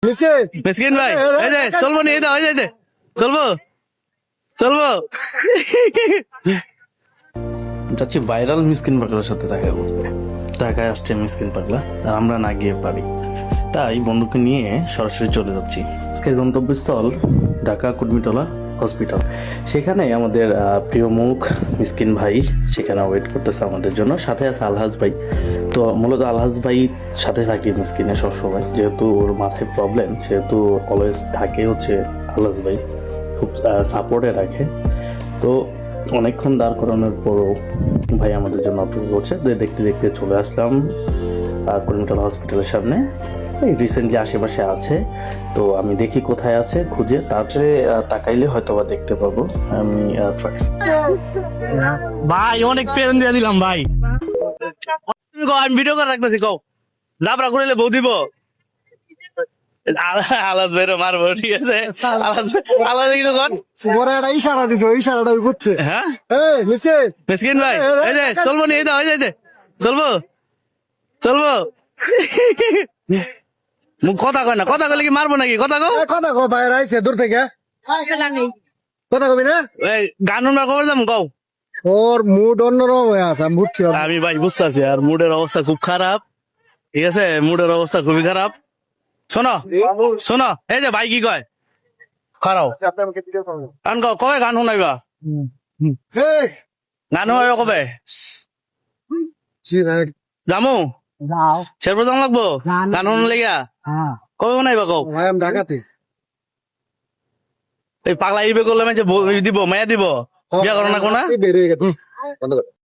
মিসকিন ভাই এই যে চলবো নি এই দাও এই যে চলবো চলবো যাচ্ছি ভাইরাল মিসকিন পাগলার সাথে দেখা করতে। ঢাকায় আসছে মিসকিন পাগলা, আর আমরা না গিয়ে পারি, তাই বন্ধুকে নিয়ে সরাসরি চলে যাচ্ছি। আজকের গন্তব্যস্থল ঢাকা কুর্মিটোলা হসপিটাল। সেখানে আমাদের প্রিয় মুখ মিসকিন ভাই সেখানে ওয়েট করতেছে আমাদের জন্য, সাথে আছে আলহাজ ভাই। তো মূলত আলহাজ ভাই সাথে থাকি মিসকিনের সবসময়, যেহেতু ওর মাথায় প্রবলেম, সেহেতু অলওয়েজ থাকে হচ্ছে আলহাজ ভাই, খুব সাপোর্টে রাখে। তো অনেকক্ষণ দাঁড় করানোর পরও ভাই আমাদের জন্য অপেক্ষা করছে। দেখতে দেখতে চলে আসলাম কুর্মিটোলা হসপিটালের সামনে। রিসেন্টলি আশেপাশে আছে, তো আমি দেখি কোথায় আছে, খুঁজে তারপরে তাকাইলে হয়তো বা দেখতে পাবো। আমি ভাই অনেক পেরেন দিয়ে দিলাম ভাই, তুমি কও আমি ভিডিও করে রাখতেছি, কও জাবরা করিলে বউ দিব। আলাদ বেরো মারবো, ঠিক আছে? আলাদ কিন্তু ইশারা দিছে, ওই ইশারাটা বুঝছে। হ্যাঁ মিসকিন ভাই এই যে চলবো নি এই দাও এই যে চলবো চলবো মুখ কথা কয় না, কথা কইলে কি মারবো নাকি? কথা কও, কথা কো বাইরে আইছে দূর থেকে, কথা কবি না। গান আমরা খবর যাম, কও। ওর মুড অন্যরকম হয়ে আছে, আমি বুঝছি। আমি ভাই বুঝতেছি, আর মুডের অবস্থা খুব খারাপ, ঠিক আছে? মুডের অবস্থা খুবই খারাপ। শোনো শোনো, এই যে ভাই কি কয় খারাপ গান গাও, কবে গান শুনাইবা? গান শুনাইবা কবে? জামু শেরপুর যাম লাগবো গান শুন লেগা, কবে শুনাইবা কও? আমি ঢাকাতে। এই পাগলা ইবে করলে মানে দিব মায়া দিব, বিয়া করো না কোনা। বেরিয়ে গেছে।